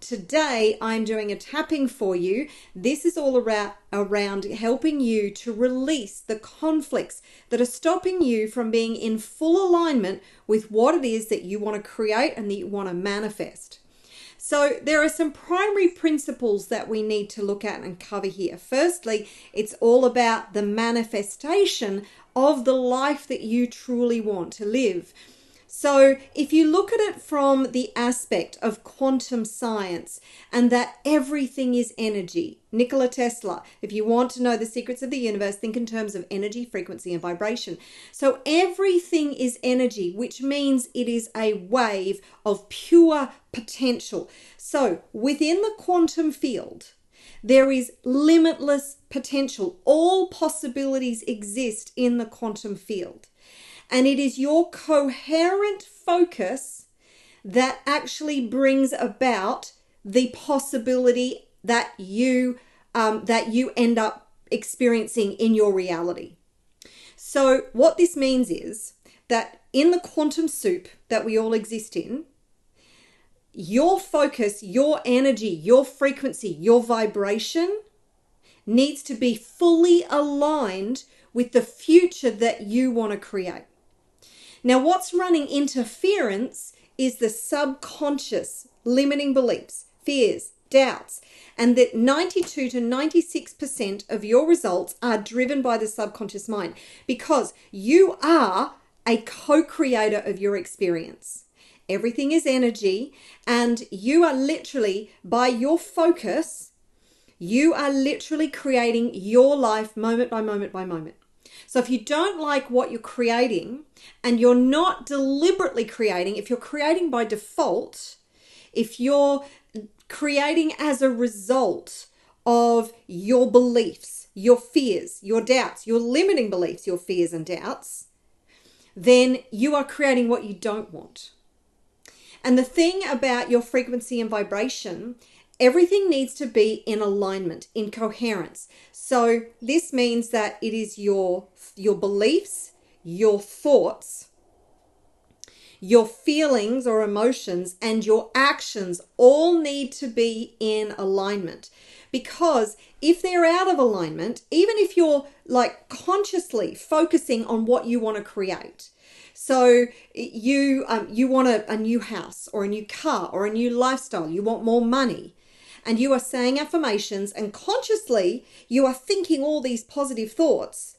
today I'm doing a tapping for you. This is all around helping you to release the conflicts that are stopping you from being in full alignment with what it is that you want to create and that you want to manifest. So there are some primary principles that we need to look at and cover here. Firstly, it's all about the manifestation of the life that you truly want to live. So if you look at it from the aspect of quantum science and that everything is energy, Nikola Tesla, if you want to know the secrets of the universe, think in terms of energy, frequency, and vibration. So everything is energy, which means it is a wave of pure potential. So within the quantum field, there is limitless potential. All possibilities exist in the quantum field. And it is your coherent focus that actually brings about the possibility that you end up experiencing in your reality. So what this means is that in the quantum soup that we all exist in, your focus, your energy, your frequency, your vibration needs to be fully aligned with the future that you want to create. Now, what's running interference is the subconscious limiting beliefs, fears, doubts, and that 92 to 96% of your results are driven by the subconscious mind because you are a co-creator of your experience. Everything is energy, and you are literally, by your focus, you are literally creating your life moment by moment by moment. So if you don't like what you're creating and you're not deliberately creating, if you're creating by default, if you're creating as a result of your beliefs, your fears, your doubts, your limiting beliefs, your fears and doubts, then you are creating what you don't want. And the thing about your frequency and vibration, everything needs to be in alignment, in coherence. So this means that it is your beliefs, your thoughts, your feelings or emotions, and your actions all need to be in alignment. Because if they're out of alignment, even if you're like consciously focusing on what you want to create, so you want a new house or a new car or a new lifestyle, you want more money, and you are saying affirmations and consciously you are thinking all these positive thoughts,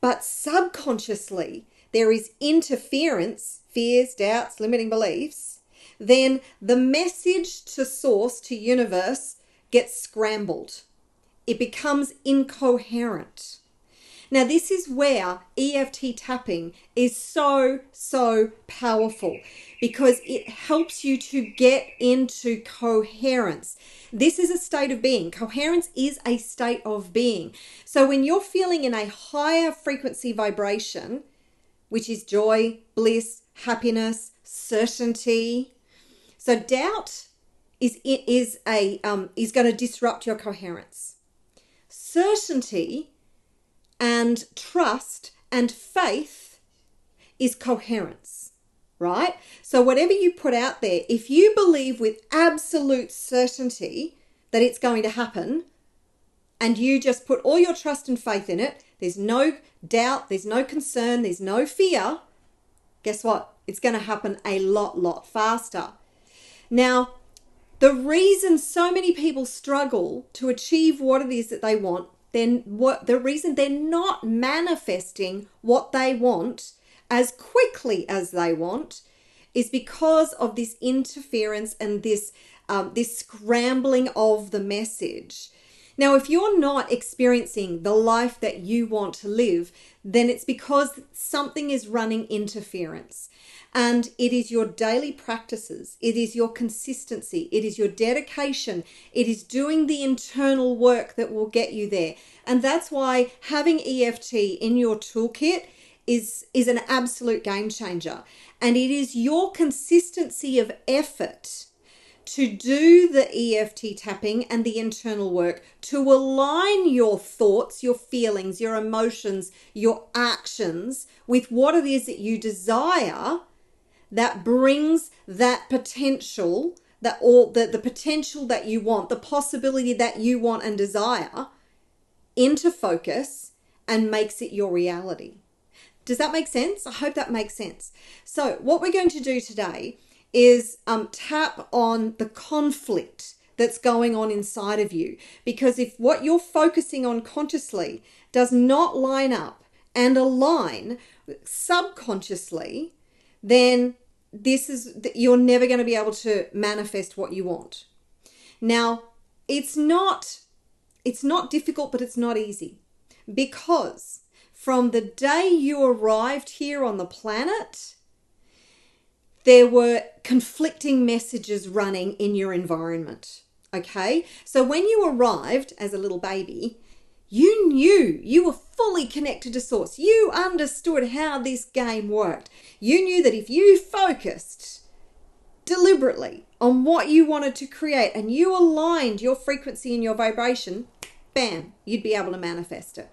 but subconsciously there is interference, fears, doubts, limiting beliefs, then the message to source, to universe, gets scrambled. It becomes incoherent. Now, this is where EFT tapping is so powerful because it helps you to get into coherence. This is a state of being. Coherence is a state of being. So when you're feeling in a higher frequency vibration, which is joy, bliss, happiness, certainty. So doubt is going to disrupt your coherence. Certainty and trust and faith is coherence, right? So whatever you put out there, if you believe with absolute certainty that it's going to happen and you just put all your trust and faith in it, there's no doubt, there's no concern, there's no fear, guess what? It's going to happen a lot faster. Now, the reason so many people struggle to achieve what it is that they want, the reason they're not manifesting what they want as quickly as they want is because of this interference and this scrambling of the message. Now, if you're not experiencing the life that you want to live, then it's because something is running interference. And it is your daily practices, it is your consistency, it is your dedication, it is doing the internal work that will get you there. And that's why having EFT in your toolkit is an absolute game changer. And it is your consistency of effort to do the EFT tapping and the internal work to align your thoughts, your feelings, your emotions, your actions with what it is that you desire that brings that potential, the potential that you want, the possibility that you want and desire into focus and makes it your reality. Does that make sense? I hope that makes sense. So what we're going to do today is tap on the conflict that's going on inside of you. Because if what you're focusing on consciously does not line up and align subconsciously, then you're never going to be able to manifest what you want. Now, it's not difficult, but it's not easy, because from the day you arrived here on the planet, there were conflicting messages running in your environment. Okay, so when you arrived as a little baby, you knew you were fully connected to source. You understood how this game worked. You knew that if you focused deliberately on what you wanted to create and you aligned your frequency and your vibration, bam, you'd be able to manifest it.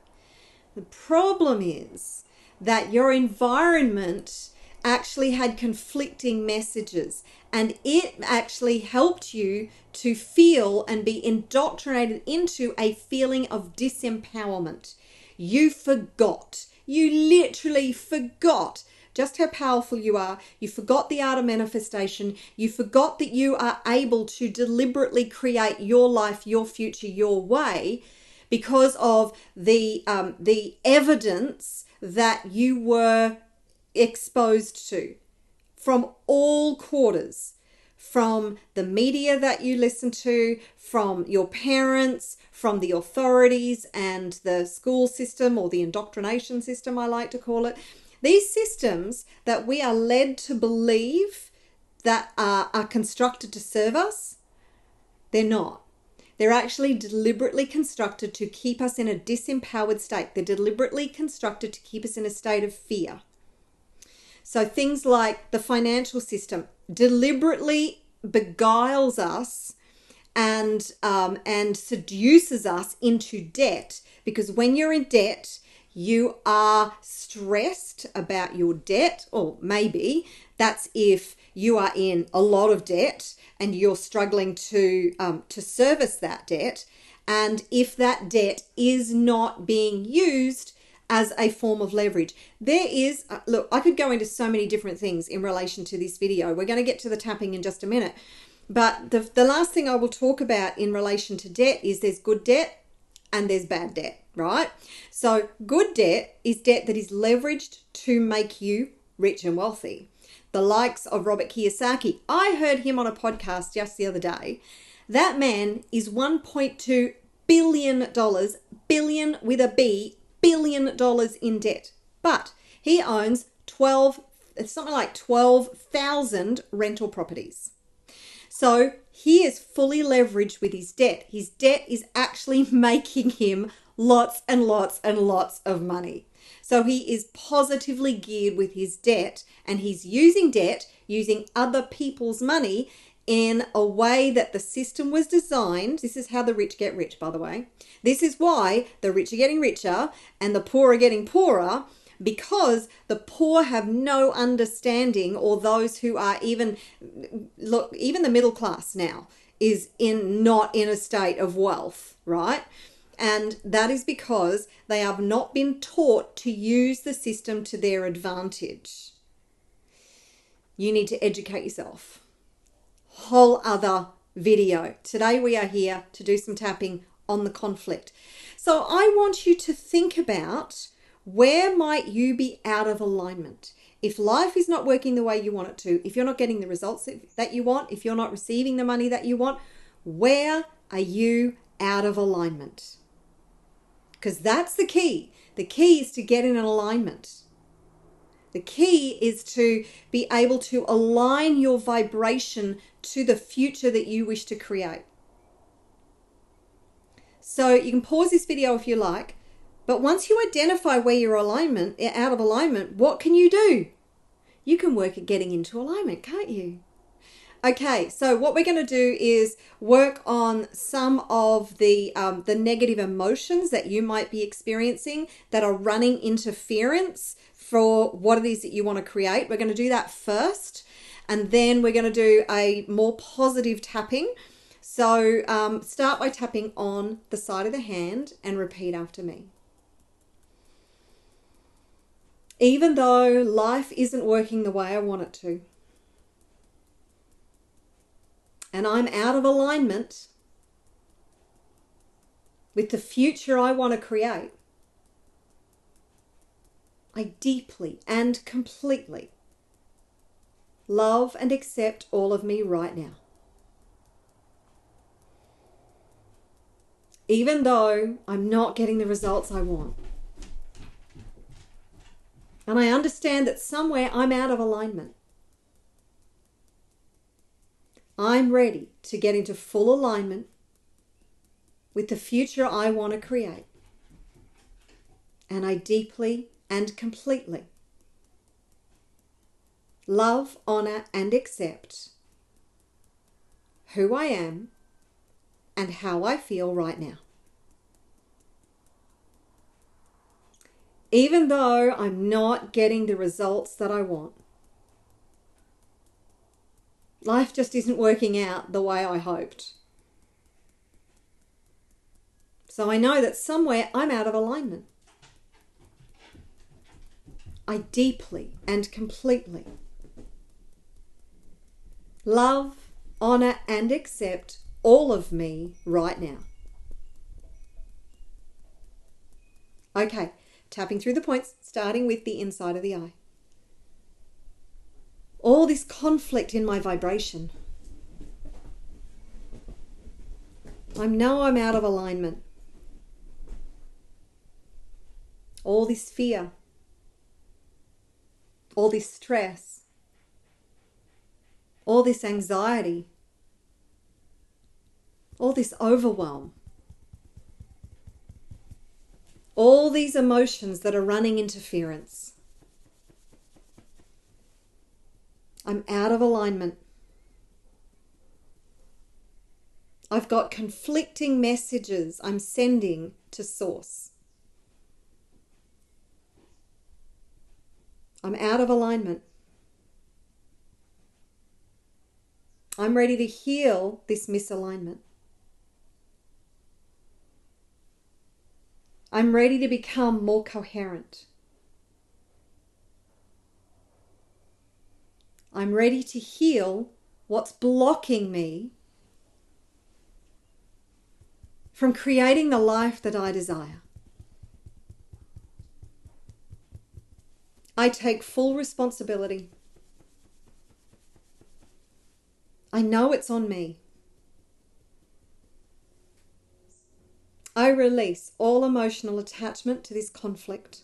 The problem is that your environment actually had conflicting messages, and it actually helped you to feel and be indoctrinated into a feeling of disempowerment. You literally forgot just how powerful you are. You forgot the art of manifestation. You forgot that you are able to deliberately create your life, your future, your way, because of the evidence that you were exposed to from all quarters, from the media that you listen to, from your parents, from the authorities and the school system, or the indoctrination system, I like to call it. These systems that we are led to believe that are constructed to serve us, they're not. They're actually deliberately constructed to keep us in a disempowered state. They're deliberately constructed to keep us in a state of fear. So things like the financial system deliberately beguiles us and seduces us into debt, because when you're in debt, you are stressed about your debt, or maybe that's if you are in a lot of debt and you're struggling to service that debt, and if that debt is not being used as a form of leverage. There is, look, I could go into so many different things in relation to this video. We're going to get to the tapping in just a minute. But the last thing I will talk about in relation to debt is there's good debt and there's bad debt, right? So good debt is debt that is leveraged to make you rich and wealthy. The likes of Robert Kiyosaki. I heard him on a podcast just the other day. That man is $1.2 billion, billion with a B, $1 billion in debt, but he owns 12,000 rental properties. So he is fully leveraged with his debt. His debt is actually making him lots and lots and lots of money. So he is positively geared with his debt, and he's using debt, using other people's money in a way that the system was designed. This is how the rich get rich, by the way. This is why the rich are getting richer and the poor are getting poorer, because the poor have no understanding, or those who are even the middle class now is not in a state of wealth, right? And that is because they have not been taught to use the system to their advantage. You need to educate yourself. Whole other video. Today we are here to do some tapping on the conflict. So I want you to think about, where might you be out of alignment? If life is not working the way you want it to, if you're not getting the results that you want, if you're not receiving the money that you want, where are you out of alignment? Because that's the key. The key is to get in an alignment. The key is to be able to align your vibration to the future that you wish to create. So you can pause this video if you like, but once you identify where you're out of alignment, what can you do? You can work at getting into alignment, can't you? Okay, so what we're going to do is work on some of the negative emotions that you might be experiencing that are running interference for what it is that you want to create. We're going to do that first. and then we're going to do a more positive tapping. So start by tapping on the side of the hand and repeat after me. Even though life isn't working the way I want it to, and I'm out of alignment with the future I want to create, I deeply and completely love and accept all of me right now. Even though I'm not getting the results I want. And I understand that somewhere I'm out of alignment. I'm ready to get into full alignment with the future I want to create. And I deeply and completely love, honor, and accept who I am and how I feel right now. Even though I'm not getting the results that I want. Life just isn't working out the way I hoped. So I know that somewhere I'm out of alignment. I deeply and completely love, honor, and accept all of me right now. Okay, tapping through the points, starting with the inside of the eye. All this conflict in my vibration. I know I'm out of alignment. All this fear. All this stress. All this anxiety. All this overwhelm. All these emotions that are running interference. I'm out of alignment. I've got conflicting messages I'm sending to Source. I'm out of alignment. I'm ready to heal this misalignment. I'm ready to become more coherent. I'm ready to heal what's blocking me from creating the life that I desire. I take full responsibility. I know it's on me. I release all emotional attachment to this conflict.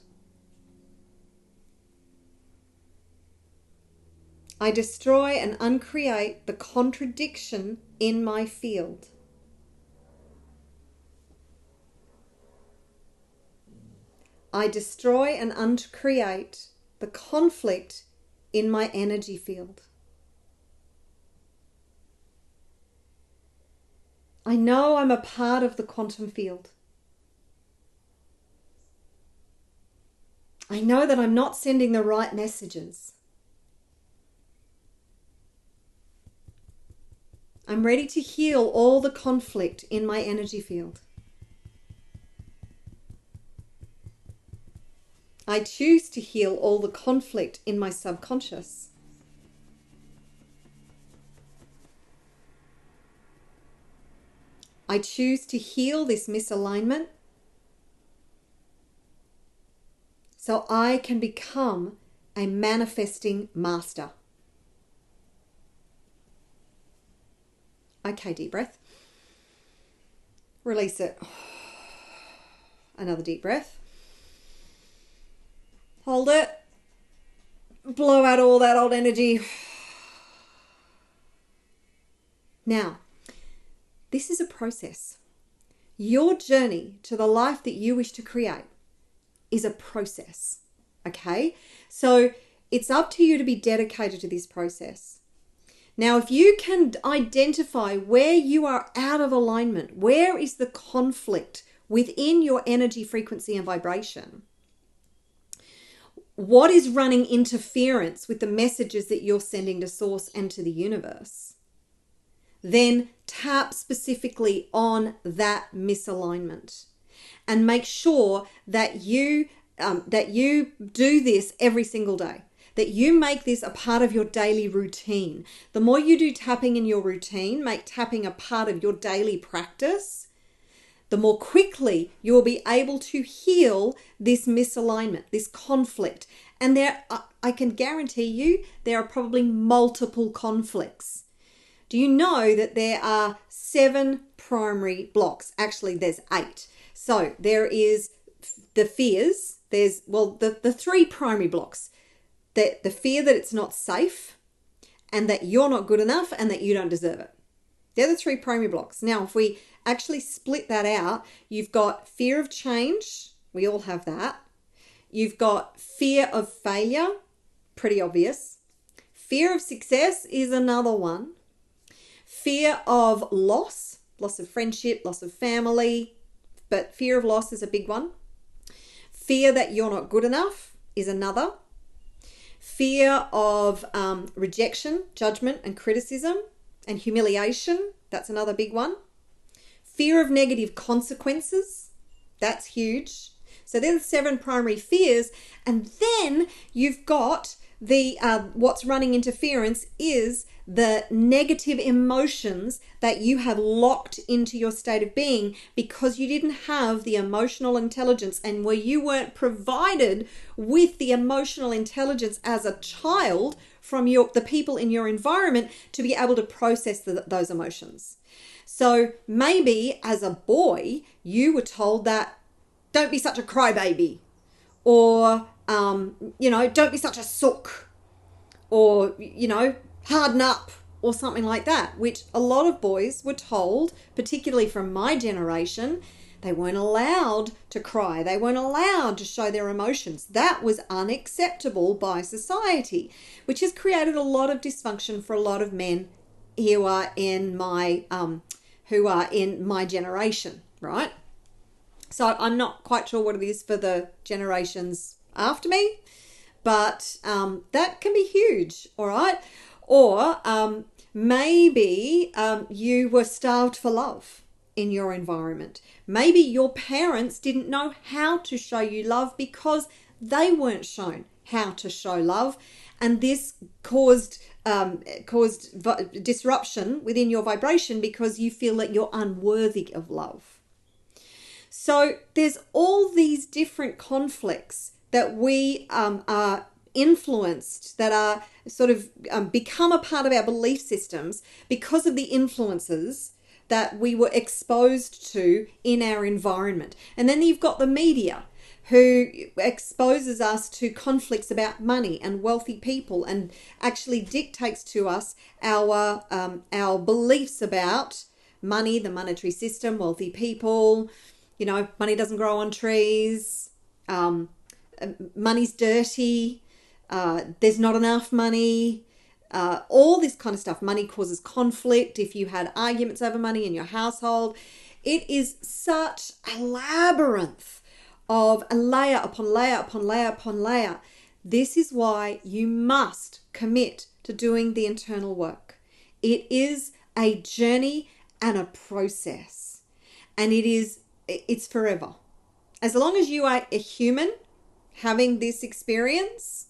I destroy and uncreate the contradiction in my field. I destroy and uncreate the conflict in my energy field. I know I'm a part of the quantum field. I know that I'm not sending the right messages. I'm ready to heal all the conflict in my energy field. I choose to heal all the conflict in my subconscious. I choose to heal this misalignment so I can become a manifesting master. Okay, deep breath. Release it. Another deep breath. Hold it. Blow out all that old energy. Now, this is a process. Your journey to the life that you wish to create is a process, okay? So it's up to you to be dedicated to this process. Now, if you can identify where you are out of alignment, where is the conflict within your energy, frequency, and vibration, what is running interference with the messages that you're sending to source and to the universe, then tap specifically on that misalignment and make sure that you do this every single day, that you make this a part of your daily routine. The more you do tapping in your routine, make tapping a part of your daily practice, the more quickly you will be able to heal this misalignment, this conflict. And I can guarantee you, there are probably multiple conflicts. Do you know that there are 7 primary blocks? Actually, there's 8. So there is the fears. There's, the 3 primary blocks. The fear that it's not safe, and that you're not good enough, and that you don't deserve it. They're the 3 primary blocks. Now, if we actually split that out, you've got fear of change. We all have that. You've got fear of failure. Pretty obvious. Fear of success is another one. Fear of loss of friendship, loss of family, but fear of loss is a big one. Fear that you're not good enough is another. Fear of rejection, judgment, and criticism, and humiliation, that's another big one. Fear of negative consequences, that's huge. So they're the 7 primary fears. And then you've got the what's running interference is the negative emotions that you have locked into your state of being because you didn't have the emotional intelligence, and where you weren't provided with the emotional intelligence as a child from the people in your environment to be able to process those emotions. So maybe as a boy, you were told that don't be such a crybaby, or, don't be such a sook, or, harden up, or something like that, which a lot of boys were told, particularly from my generation. They weren't allowed to cry. They weren't allowed to show their emotions. That was unacceptable by society, which has created a lot of dysfunction for a lot of men who are in my generation, right? So I'm not quite sure what it is for the generations after me, but that can be huge, all right? Or maybe you were starved for love in your environment. Maybe your parents didn't know how to show you love because they weren't shown how to show love, and this caused disruption within your vibration because you feel that you're unworthy of love. So there's all these different conflicts that we are influenced, that are sort of become a part of our belief systems because of the influences that we were exposed to in our environment. And then you've got the media, who exposes us to conflicts about money and wealthy people, and actually dictates to us our beliefs about money, the monetary system, wealthy people. Money doesn't grow on trees. Money's dirty. There's not enough money. All this kind of stuff. Money causes conflict. If you had arguments over money in your household, it is such a labyrinth of a layer upon layer upon layer upon layer. This is why you must commit to doing the internal work. It is a journey and a process, and it's forever. As long as you are a human having this experience,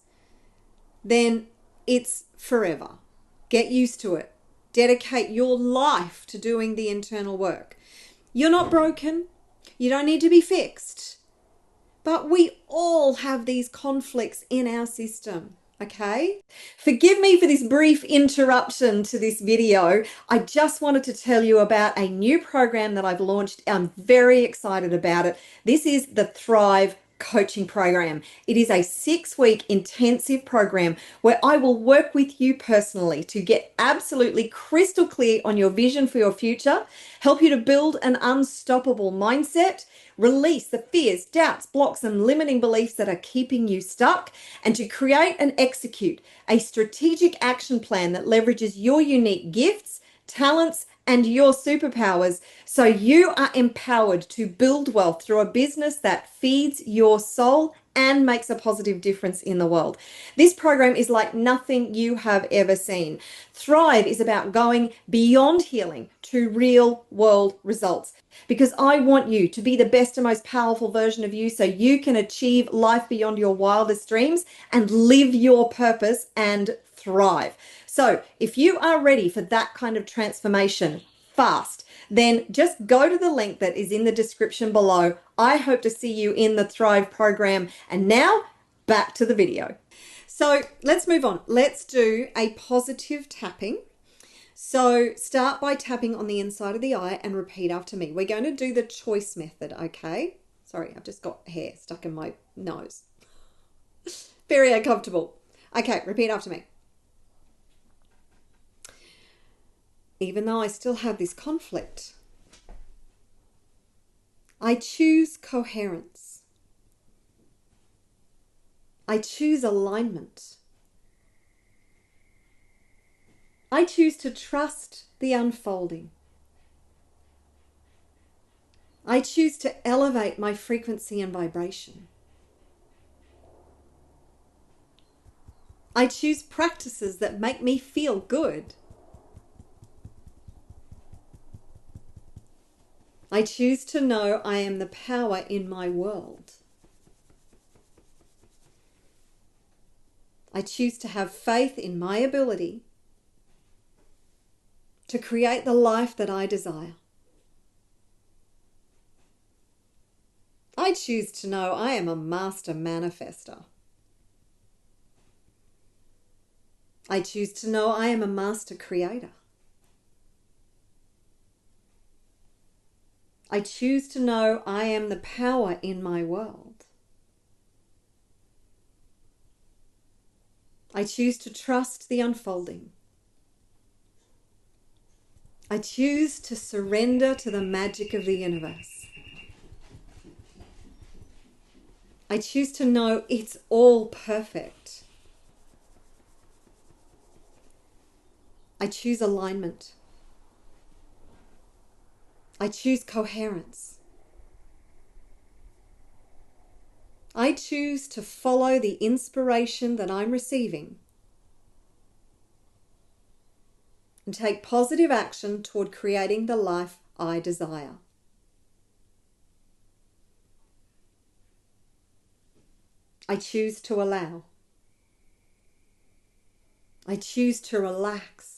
then it's forever. Get used to it. Dedicate your life to doing the internal work. You're not broken. You don't need to be fixed. But we all have these conflicts in our system, okay? Forgive me for this brief interruption to this video. I just wanted to tell you about a new program that I've launched. I'm very excited about it. This is the Thrive Coaching Program. It is a 6-week intensive program where I will work with you personally to get absolutely crystal clear on your vision for your future, help you to build an unstoppable mindset, release the fears, doubts, blocks, and limiting beliefs that are keeping you stuck, and to create and execute a strategic action plan that leverages your unique gifts, talents, and your superpowers so you are empowered to build wealth through a business that feeds your soul and makes a positive difference in the world. This program is like nothing you have ever seen. Thrive is about going beyond healing to real world results, because I want you to be the best and most powerful version of you so you can achieve life beyond your wildest dreams and live your purpose and thrive. So if you are ready for that kind of transformation fast, then just go to the link that is in the description below. I hope to see you in the Thrive program. And now back to the video. So let's move on. Let's do a positive tapping. So start by tapping on the inside of the eye and repeat after me. We're going to do the choice method, okay? Sorry, I've just got hair stuck in my nose. Very uncomfortable. Okay, repeat after me. Even though I still have this conflict, I choose coherence. I choose alignment. I choose to trust the unfolding. I choose to elevate my frequency and vibration. I choose practices that make me feel good. I choose to know I am the power in my world. I choose to have faith in my ability to create the life that I desire. I choose to know I am a master manifester. I choose to know I am a master creator. I choose to know I am the power in my world. I choose to trust the unfolding. I choose to surrender to the magic of the universe. I choose to know it's all perfect. I choose alignment. I choose coherence. I choose to follow the inspiration that I'm receiving and take positive action toward creating the life I desire. I choose to allow. I choose to relax.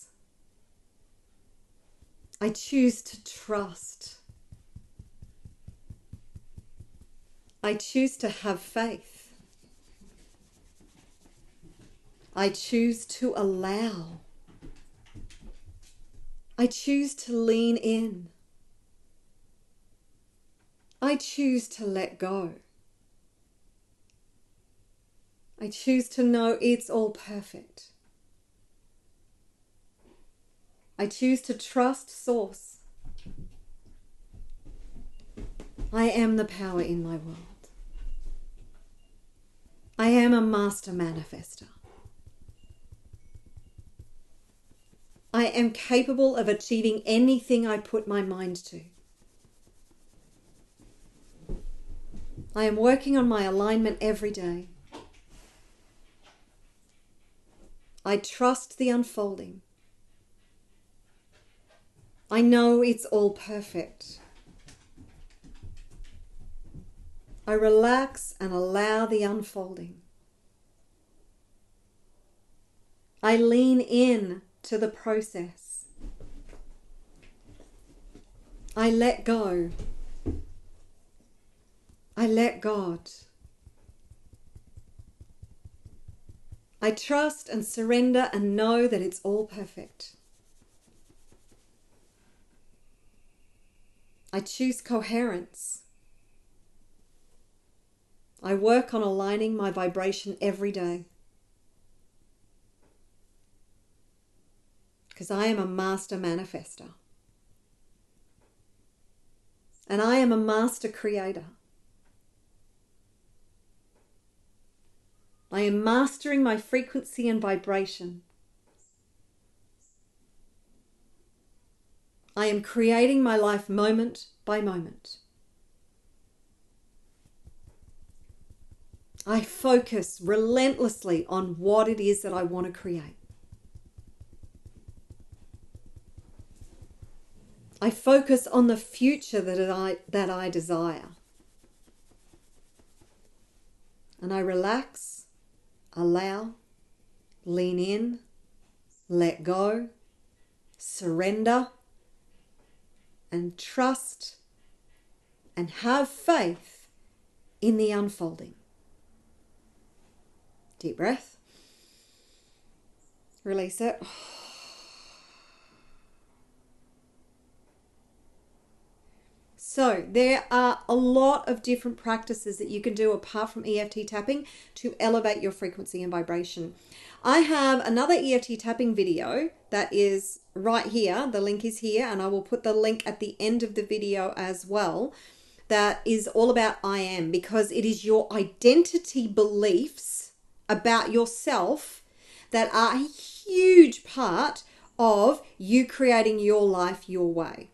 I choose to trust. I choose to have faith. I choose to allow. I choose to lean in. I choose to let go. I choose to know it's all perfect. I choose to trust Source. I am the power in my world. I am a master manifester. I am capable of achieving anything I put my mind to. I am working on my alignment every day. I trust the unfolding. I know it's all perfect. I relax and allow the unfolding. I lean in to the process. I let go. I let God. I trust and surrender and know that it's all perfect. I choose coherence. I work on aligning my vibration every day, because I am a master manifester. And I am a master creator. I am mastering my frequency and vibration. I am creating my life moment by moment. I focus relentlessly on what it is that I want to create. I focus on the future that I desire. And I relax, allow, lean in, let go, surrender, and trust and have faith in the unfolding. Deep breath. Release it. So there are a lot of different practices that you can do apart from EFT tapping to elevate your frequency and vibration. I have another EFT tapping video that is right here. The link is here, and I will put the link at the end of the video as well. That is all about I am, because it is your identity beliefs about yourself that are a huge part of you creating your life your way.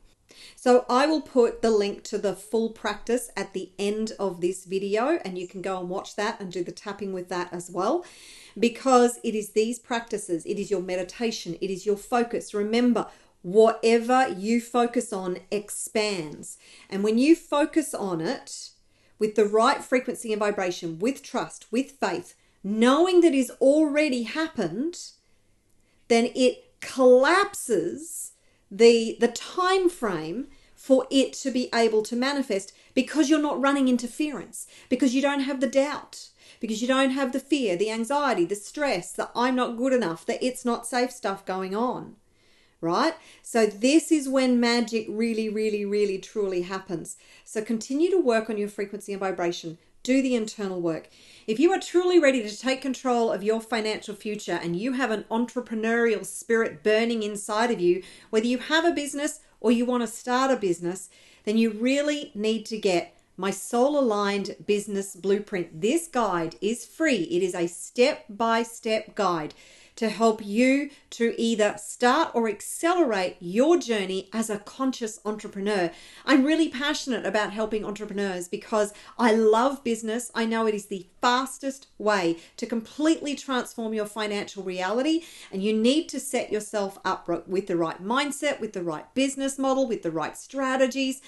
So I will put the link to the full practice at the end of this video, and you can go and watch that and do the tapping with that as well, because it is these practices, it is your meditation, it is your focus. Remember, whatever you focus on expands. And when you focus on it with the right frequency and vibration, with trust, with faith, knowing that it's already happened, then it collapses the time frame for it to be able to manifest, because you're not running interference, because you don't have the doubt, because you don't have the fear, the anxiety, the stress, the I'm not good enough, the it's not safe stuff going on, right? So this is when magic really, really, really, truly happens. So continue to work on your frequency and vibration. Do the internal work. If you are truly ready to take control of your financial future and you have an entrepreneurial spirit burning inside of you, whether you have a business or you want to start a business, then you really need to get my Soul Aligned Business Blueprint. This guide is free. It is a step-by-step guide to help you to either start or accelerate your journey as a conscious entrepreneur. I'm really passionate about helping entrepreneurs because I love business. I know it is the fastest way to completely transform your financial reality, and you need to set yourself up with the right mindset, with the right business model, with the right strategies.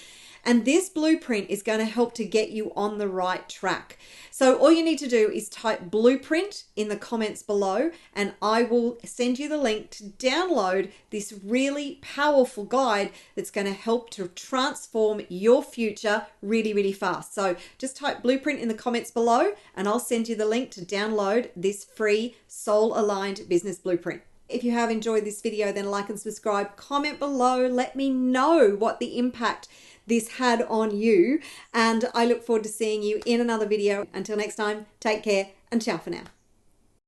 And this blueprint is going to help to get you on the right track. So all you need to do is type blueprint in the comments below, and I will send you the link to download this really powerful guide that's going to help to transform your future really, really fast. So just type blueprint in the comments below, and I'll send you the link to download this free Soul Aligned Business Blueprint. If you have enjoyed this video, then like and subscribe, comment below, let me know what the impact this had on you, and I look forward to seeing you in another video. Until next time, take care and ciao for now.